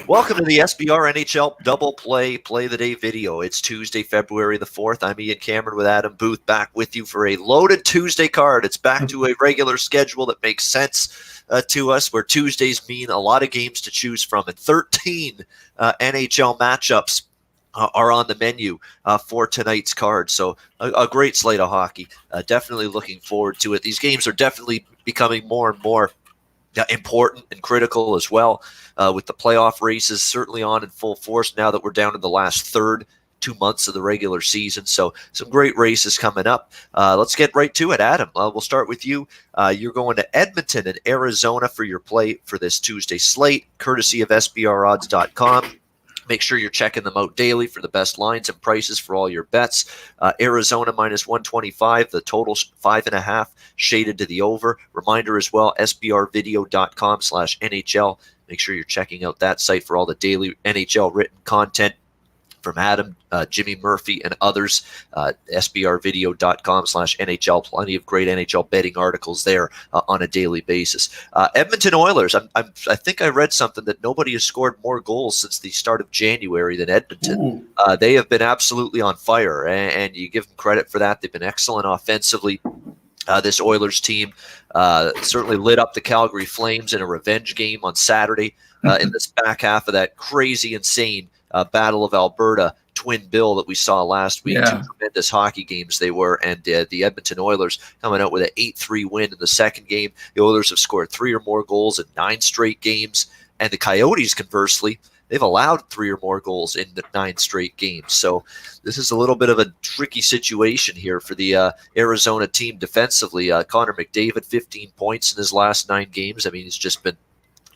Welcome to the SBR NHL Double Play of the Day video. It's Tuesday, February the 4th. I'm Ian Cameron with Adam Booth back with you for a loaded Tuesday card. It's back to a regular schedule that makes sense to us, where Tuesdays mean a lot of games to choose from, and 13 NHL matchups are on the menu for tonight's card. So a great slate of hockey. Definitely looking forward to it. These games are definitely becoming more and more important and critical as well, with the playoff races certainly on in full force now that we're down in the last 2 months of the regular season. So some great races coming up. Let's get right to it. Adam, we'll start with you. You're going to Edmonton and Arizona for your play for this Tuesday slate, courtesy of SBRodds.com. Make sure you're checking them out daily for the best lines and prices for all your bets. Arizona minus 125, the total's 5.5, shaded to the over. Reminder as well, sbrvideo.com/NHL. Make sure you're checking out that site for all the daily NHL written content from Adam, Jimmy Murphy, and others. sbrvideo.com/NHL. Plenty of great NHL betting articles there on a daily basis. Edmonton Oilers. I think I read something that nobody has scored more goals since the start of January than Edmonton. They have been absolutely on fire, and you give them credit for that. They've been excellent offensively. This Oilers team certainly lit up the Calgary Flames in a revenge game on Saturday in this back half of that crazy, insane Battle of Alberta twin bill that we saw last week. Yeah. 2 tremendous hockey games they were, and the Edmonton Oilers coming out with an 8-3 win in the second game. The Oilers have scored 3 or more goals in 9 straight games, and the Coyotes, conversely, they've allowed 3 or more goals in the 9 straight games. So this is a little bit of a tricky situation here for the Arizona team defensively. Connor McDavid, 15 points in his last 9 games. I mean, he's just been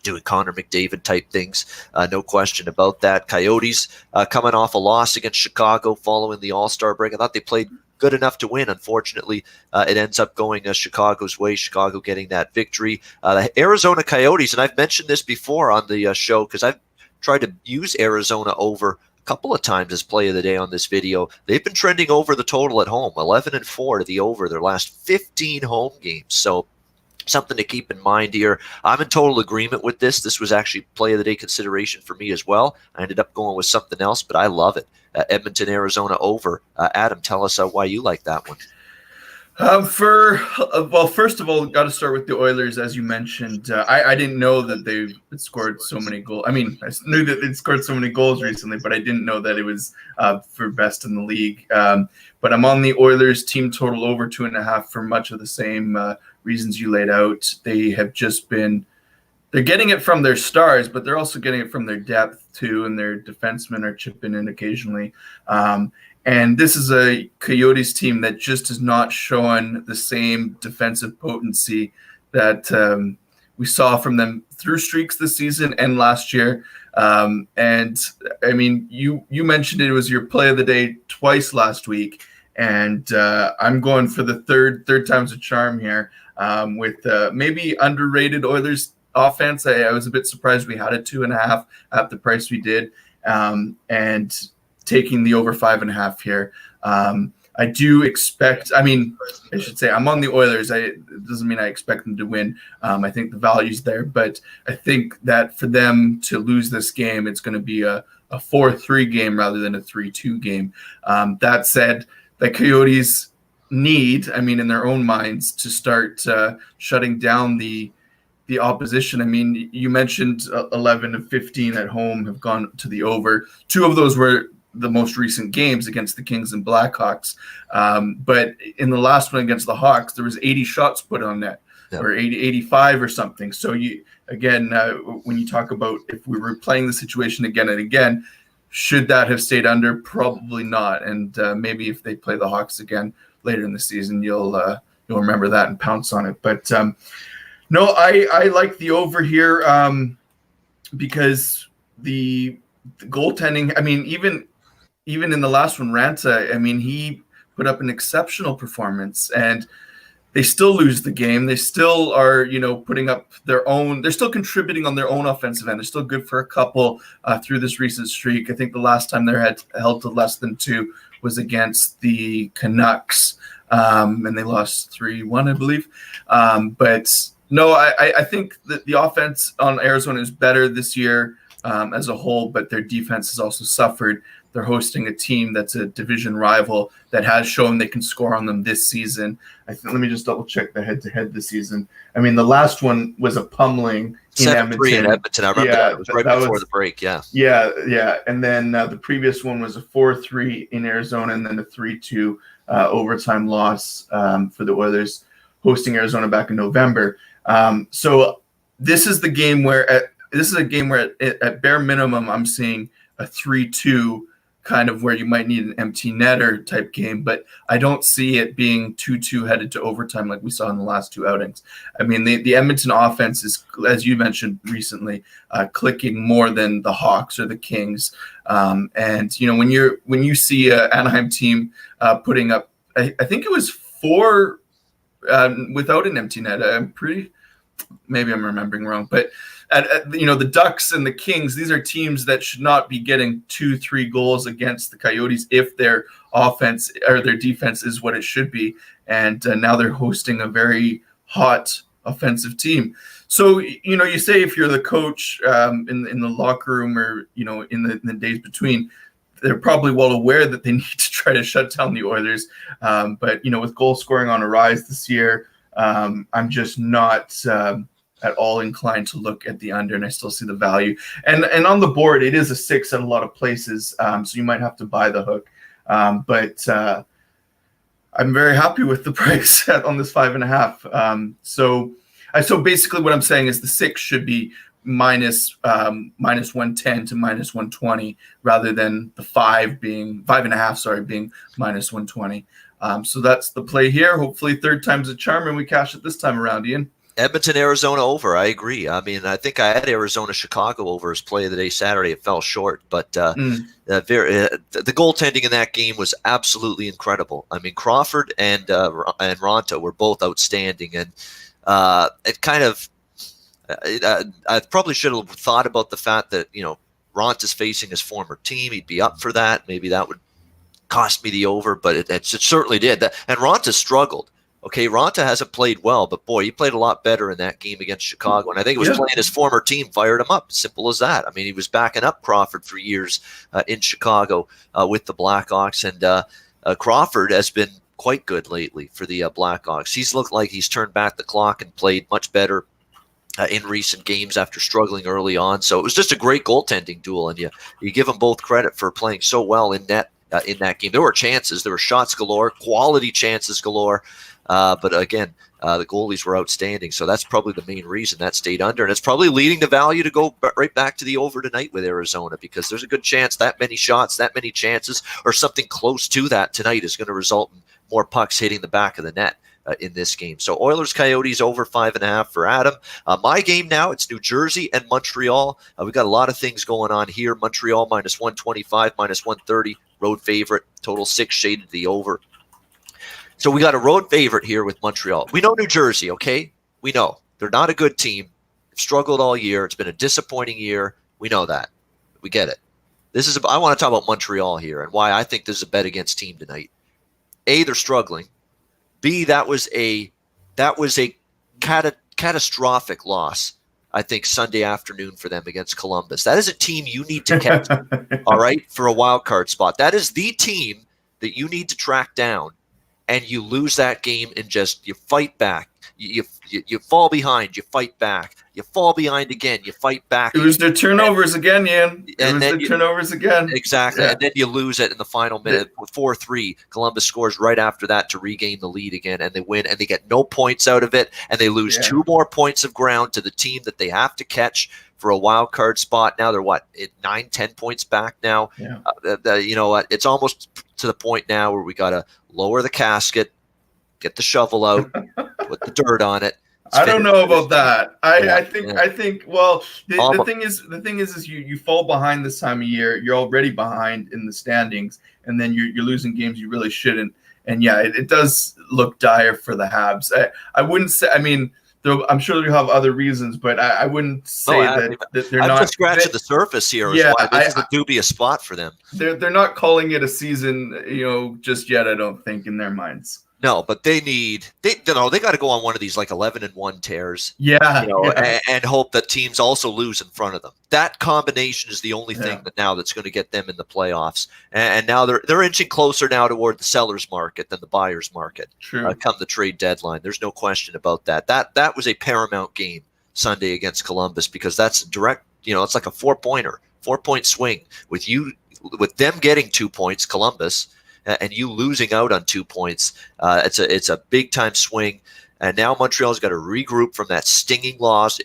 doing Connor McDavid type things, no question about that. Coyotes coming off a loss against Chicago following the All-Star break. I thought they played good enough to win. Unfortunately, it ends up going Chicago's way, Chicago getting that victory. The Arizona Coyotes, and I've mentioned this before on the show because I've tried to use Arizona over a couple of times as play of the day on this video. They've been trending over the total at home, 11-4 to the over their last 15 home games. So something to keep in mind here. I'm in total agreement with this. This was actually play of the day consideration for me as well. I ended up going with something else, but I love it. Edmonton, Arizona over. Adam, tell us why you like that one. First of all, got to start with the Oilers, as you mentioned. I didn't know that they had scored so many goals. I mean, I knew that they'd scored so many goals recently, but I didn't know that it was for best in the league. But I'm on the Oilers team total over 2.5 for much of the same reasons you laid out. They have just been – they're getting it from their stars, but they're also getting it from their depth too, and their defensemen are chipping in occasionally. And this is a Coyotes team that just has not shown the same defensive potency that we saw from them through streaks this season and last year. And I mean, you mentioned it was your play of the day twice last week, and I'm going for the third time's a charm here with maybe underrated Oilers offense. I was a bit surprised we had a 2.5 at the price we did, and taking the over 5.5 here. I do expect, I should say I'm on the Oilers. It doesn't mean I expect them to win. I think the value's there, but I think that for them to lose this game, it's going to be a 4-3 game rather than a 3-2 game. That said, the Coyotes need, in their own minds, to start shutting down the opposition. I mean, you mentioned 11 of 15 at home have gone to the over. 2 of those were the most recent games against the Kings and Blackhawks. But in the last one against the Hawks, there was 80 shots put on net, or 85 or something. So when you talk about if we were playing the situation again and again, should that have stayed under? Probably not. And maybe if they play the Hawks again later in the season, you'll remember that and pounce on it. But no, I like the over here because the goaltending, even in the last one, Ranta, he put up an exceptional performance, and they still lose the game. They still are, putting up their own. They're still contributing on their own offensive end. They're still good for a couple through this recent streak. I think the last time they had held to less than 2 was against the Canucks, and they lost 3-1, I believe. But no, I think that the offense on Arizona is better this year. as a whole, but their defense has also suffered. They're hosting a team that's a division rival that has shown they can score on them this season. Let me just double check the head-to-head this season. I mean, the last one was a pummeling in 7-3 Edmonton. in Edmonton. I remember that. It was right before the break. Yeah. Yeah. And then the previous one was a 4-3 in Arizona, and then a 3-2 overtime loss for the Oilers, hosting Arizona back in November. So this is the game where at bare minimum I'm seeing a 3-2 kind of where you might need an empty netter type game, but I don't see it being 2-2 headed to overtime like we saw in the last two outings. I mean, the Edmonton offense is, as you mentioned recently, clicking more than the Hawks or the Kings. And when you see an Anaheim team putting up, I think it was 4 without an empty net. Maybe I'm remembering wrong, but the Ducks and the Kings, these are teams that should not be getting 2-3 goals against the Coyotes if their offense or their defense is what it should be. And now they're hosting a very hot offensive team. So, you say if you're the coach in the locker room or, in the days between, they're probably well aware that they need to try to shut down the Oilers. But, with goal scoring on a rise this year, I'm just not at all inclined to look at the under, and I still see the value. And on the board, it is a 6 at a lot of places, so you might have to buy the hook. But I'm very happy with the price on this 5.5. So basically what I'm saying is the 6 should be minus 110 to minus 120 rather than the 5.5 being minus 120. So that's the play here. Hopefully third time's a charm and we cash it this time around, Ian. Edmonton, Arizona over. I agree. I mean, I think I had Arizona, Chicago over as play of the day Saturday. It fell short, but the goaltending in that game was absolutely incredible. I mean, Crawford and Ronta were both outstanding, and it kind of I probably should have thought about the fact that Ronta's facing his former team. He'd be up for that. Maybe that would cost me the over, but it certainly did. And Ronta struggled. Okay, Ronta hasn't played well, but boy, he played a lot better in that game against Chicago. And I think it was playing his former team fired him up. Simple as that. I mean, he was backing up Crawford for years in Chicago with the Blackhawks. And Crawford has been quite good lately for the Blackhawks. He's looked like he's turned back the clock and played much better in recent games after struggling early on. So it was just a great goaltending duel. And you give them both credit for playing so well in net in that game. There were chances. There were shots galore, quality chances galore. But again, the goalies were outstanding. So that's probably the main reason that stayed under. And it's probably leading the value to go right back to the over tonight with Arizona, because there's a good chance that many shots, that many chances, or something close to that tonight is going to result in more pucks hitting the back of the net in this game. So Oilers Coyotes over 5.5 for Adam. My game now, it's New Jersey and Montreal. We've got a lot of things going on here. Montreal minus 125, minus 130, road favorite, total 6 shaded to the over. So we got a road favorite here with Montreal. We know New Jersey, okay? We know. They're not a good team. They've struggled all year. It's been a disappointing year. We know that. We get it. I want to talk about Montreal here and why I think this is a bet against team tonight. A, they're struggling. B, that was a catastrophic loss, I think, Sunday afternoon for them against Columbus. That is a team you need to catch, all right, for a wild card spot. That is the team that you need to track down. And you lose that game and you fight back. You fall behind, you fight back. You fall behind again, you fight back. It was the turnovers again, Ian. Turnovers again. Exactly. Yeah. And then you lose it in the final minute with 4-3. Columbus scores right after that to regain the lead again, and they win, and they get no points out of it, and they lose 2 more points of ground to the team that they have to catch for a wild card spot. Now they're 9-10 points back now. Yeah. You know what? It's almost to the point now where we got to lower the casket, get the shovel out, put the dirt on it. I don't know about that. I think. Well, the thing is you fall behind this time of year. You're already behind in the standings, and then you're losing games you really shouldn't. And yeah, it does look dire for the Habs. I wouldn't say. I mean, I'm sure you have other reasons, but I wouldn't say that they're not. I'm just scratching the surface here. Yeah, this is a dubious spot for them. They're not calling it a season, just yet. I don't think in their minds. No, but they got to go on one of these like 11-1 tears, Yeah, yeah, and hope that teams also lose in front of them. That combination is the only thing yeah. that's going to get them in the playoffs. And now they're inching closer now toward the seller's market than the buyer's market. True. Come the trade deadline, there's no question about that. That was a paramount game Sunday against Columbus, because that's direct. It's like a 4-point swing with them getting 2 points, Columbus, and you losing out on 2 points. It's a big time swing. And now Montreal's got to regroup from that stinging loss.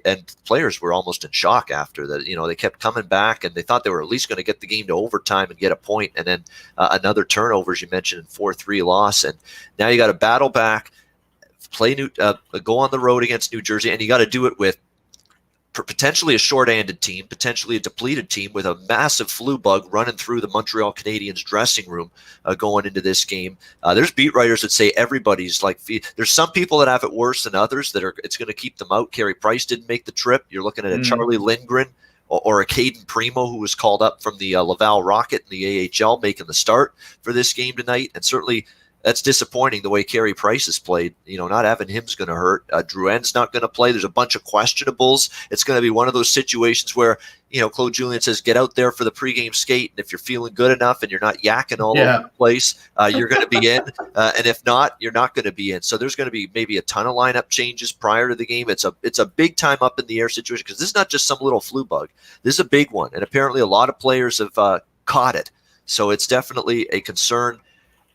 And players were almost in shock after that. They kept coming back, and they thought they were at least going to get the game to overtime and get a point. And then another turnover, as you mentioned, 4-3 loss. And now you got to battle back, go on the road against New Jersey, and you got to do it with potentially a short-handed team, potentially a depleted team with a massive flu bug running through the Montreal Canadiens dressing room going into this game. There's beat writers that say everybody's like, there's some people that have it worse than others it's going to keep them out. Carey Price didn't make the trip. You're looking at a Charlie Lindgren or a Caden Primo, who was called up from the Laval Rocket in the AHL, making the start for this game tonight. And certainly that's disappointing the way Carey Price has played. Not having him's going to hurt. Drouin's not going to play. There's a bunch of questionables. It's going to be one of those situations where, Claude Julien says, get out there for the pregame skate. And if you're feeling good enough and you're not yakking all over the place, you're going to be in. And if not, you're not going to be in. So there's going to be maybe a ton of lineup changes prior to the game. It's a big time up in the air situation, because this is not just some little flu bug. This is a big one. And apparently a lot of players have caught it. So it's definitely a concern.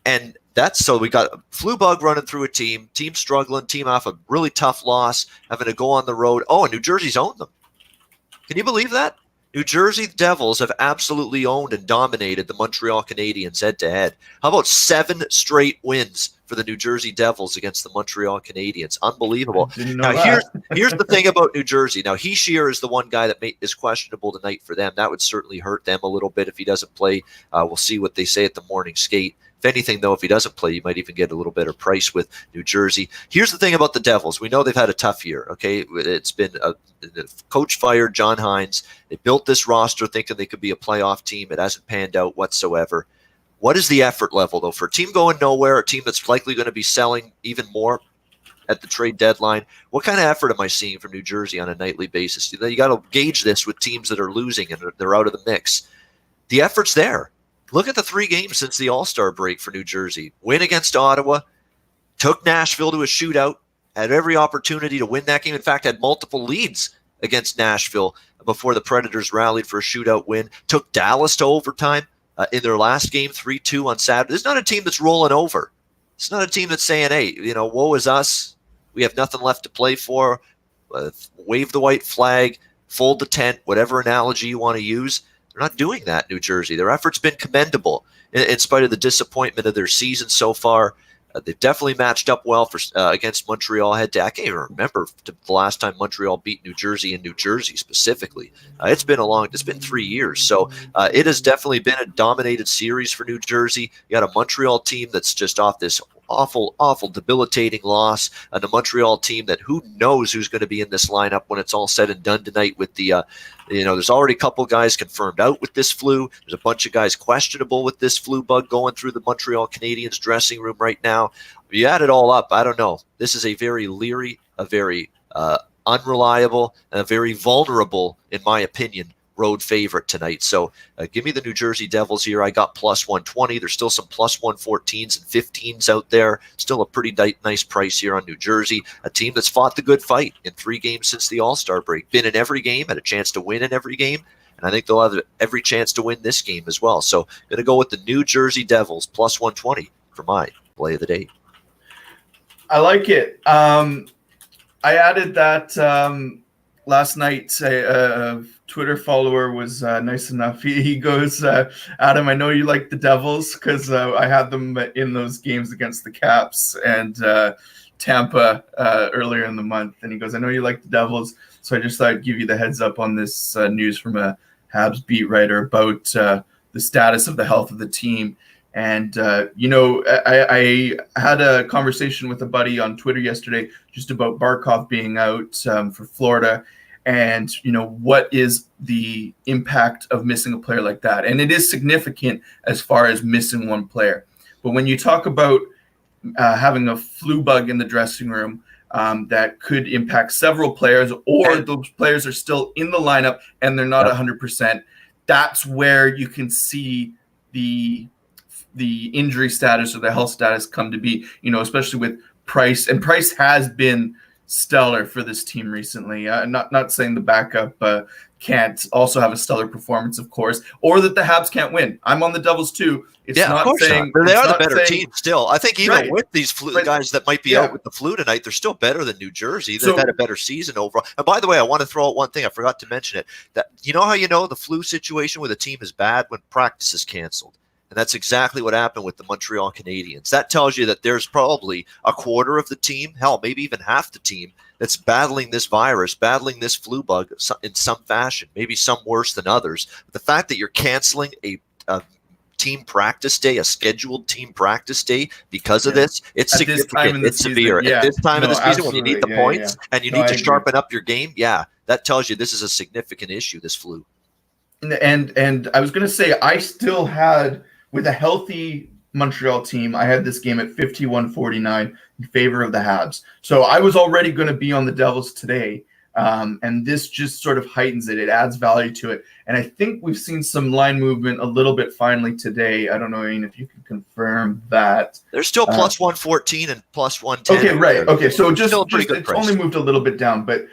And so we got a flu bug running through a team struggling, team off a really tough loss, having to go on the road. Oh, and New Jersey's owned them. Can you believe that? New Jersey Devils have absolutely owned and dominated the Montreal Canadiens head-to-head. How about 7 straight wins for the New Jersey Devils against the Montreal Canadiens? Unbelievable. Now, here's the thing about New Jersey. Now, Hischier is the one guy that is questionable tonight for them. That would certainly hurt them a little bit if he doesn't play. We'll see what they say at the morning skate. If anything, though, if he doesn't play, you might even get a little better price with New Jersey. Here's the thing about the Devils. We know they've had a tough year, okay? It's been the coach fired, John Hines. They built this roster thinking they could be a playoff team. It hasn't panned out whatsoever. What is the effort level, though, for a team going nowhere, a team that's likely going to be selling even more at the trade deadline? What kind of effort am I seeing from New Jersey on a nightly basis? You got to gauge this with teams that are losing and they're out of the mix. The effort's there. Look at the 3 games since the All-Star break for New Jersey. Win against Ottawa, took Nashville to a shootout, had every opportunity to win that game. In fact, had multiple leads against Nashville before the Predators rallied for a shootout win. Took Dallas to overtime in their last game, 3-2 on Saturday. This is not a team that's rolling over. It's not a team that's saying, hey, woe is us. We have nothing left to play for. Wave the white flag, fold the tent, whatever analogy you want to use. They're not doing that, New Jersey. Their effort's been commendable in spite of the disappointment of their season so far. They've definitely matched up well for against Montreal head-to-head. I can't even remember the last time Montreal beat New Jersey in New Jersey specifically. It's been 3 years. So it has definitely been a dominated series for New Jersey. You got a Montreal team that's just off this awful, debilitating loss, and the Montreal team that who knows who's going to be in this lineup when it's all said and done tonight with the, there's already a couple guys confirmed out with this flu. There's a bunch of guys questionable with this flu bug going through the Montreal Canadiens dressing room right now. If you add it all up, I don't know. This is a very leery, a very unreliable, and a very vulnerable, in my opinion, road favorite tonight. So give me the New Jersey Devils here. I got plus 120. There's still some plus 114s and 15s out there. Still a pretty nice price here on New Jersey, a team that's fought the good fight in 3 games since the All-Star break. Been in every game, had a chance to win in every game, and I think they'll have every chance to win this game as well. So going to go with the New Jersey Devils plus 120 for my play of the day. I like it. I added that last night. Twitter follower was nice enough. He goes, Adam, I know you like the Devils because I had them in those games against the Caps and Tampa earlier in the month. And he goes, I know you like the Devils, so I just thought I'd give you the heads up on this news from a Habs beat writer about the status of the health of the team. And, I had a conversation with a buddy on Twitter yesterday just about Barkov being out for Florida. And, what is the impact of missing a player like that? And it is significant as far as missing one player. But when you talk about having a flu bug in the dressing room that could impact several players, or those players are still in the lineup and they're not 100%. That's where you can see the injury status or the health status come to be, especially with Price. And Price has been stellar for this team recently. Not saying the backup can't also have a stellar performance, of course, or that the Habs can't win. I'm on the Devils too. It's not saying they are the better team still. I think even with these guys that might be out with the flu tonight, they're still better than New Jersey. They've had a better season overall. And by the way, I want to throw out one thing. I forgot to mention it. That how the flu situation with a team is bad when practice is canceled. And that's exactly what happened with the Montreal Canadiens. That tells you that there's probably a quarter of the team, hell, maybe even half the team, that's battling this virus, battling this flu bug in some fashion, maybe some worse than others. But the fact that you're canceling a team practice day, a scheduled team practice day because of this, it's significant. It's severe. At this time of the season, when you need the points and you need to sharpen up your game, that tells you this is a significant issue, this flu. And I was going to say, I still had, with a healthy Montreal team, I had this game at 51-49 in favor of the Habs. So I was already going to be on the Devils today, and this just sort of heightens it. It adds value to it. And I think we've seen some line movement a little bit finally today. I don't know, Ian, if you can confirm that. There's still plus 114 and plus 110. Okay, right. Okay, so it's only moved a little bit down. But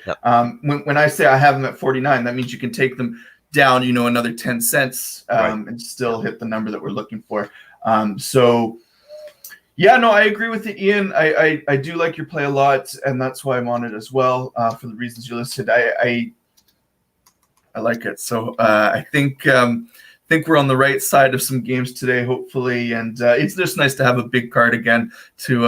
when I say I have them at 49, that means you can take them down, another 10 cents and still hit the number that we're looking for. I agree with you, Ian. I do like your play a lot, and that's why I'm on it as well, for the reasons you listed. I like it. So I think we're on the right side of some games today, hopefully, and it's just nice to have a big card again to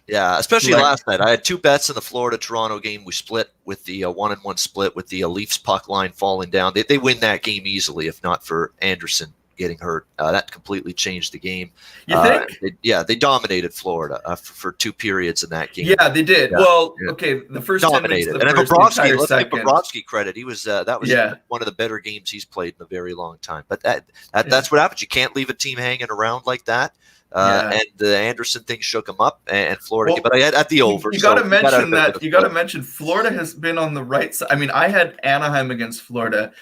especially last night. I had two bets in the Florida-Toronto game. We split with the 1-1 split with the Leafs puck line falling down. They win that game easily if not for Anderson getting hurt. That completely changed the game. You think? They dominated Florida for 2 periods in that game. Yeah, they did. Yeah. Well, okay, the first dominated. 10 minutes, and Bobrovsky, let's give Bobrovsky credit. He was that was one of the better games he's played in a very long time. But that's what happens. You can't leave a team hanging around like that. And the Anderson thing shook him up, and Florida. But I had at the over. You got to mention that. You got to mention Florida has been on the right side. I mean, I had Anaheim against Florida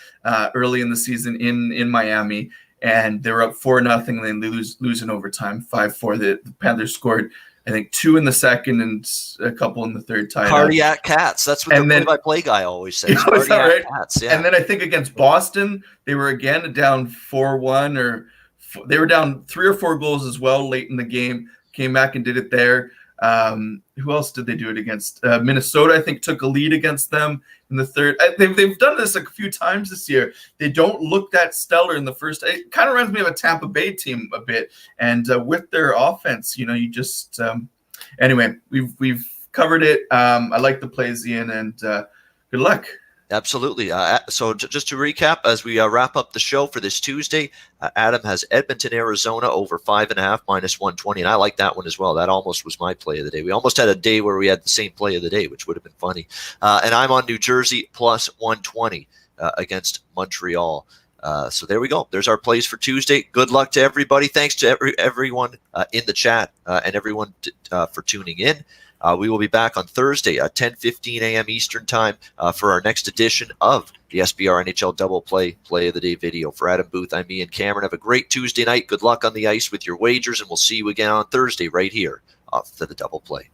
early in the season in Miami, and they were up 4-0, and then they lose in overtime 5-4. The Panthers scored, I think, 2 in the second and a couple in the third tie. Cardiac cats. That's what the play-by-play guy always says. Cardiac cats. Yeah. And then I think against Boston, they were again down 4-1 or. They were down 3 or 4 goals as well late in the game, came back and did it there. Who else did they do it against? Minnesota, I think, took a lead against them in the third. They've done this a few times this year. They don't look that stellar in the first. It kind of reminds me of a Tampa Bay team a bit. And with their offense, you just anyway, we've covered it. I like the plays, Ian, and good luck. Absolutely. So just to recap, as we wrap up the show for this Tuesday, Adam has Edmonton, Arizona over 5.5 minus 120. And I like that one as well. That almost was my play of the day. We almost had a day where we had the same play of the day, which would have been funny. And I'm on New Jersey plus 120 against Montreal. So there we go. There's our plays for Tuesday. Good luck to everybody. Thanks to everyone in the chat and everyone for tuning in. We will be back on Thursday at 10:15 a.m. Eastern Time for our next edition of the SBR NHL Double Play of the Day video. For Adam Booth, I'm Ian Cameron. Have a great Tuesday night. Good luck on the ice with your wagers, and we'll see you again on Thursday right here for the Double Play.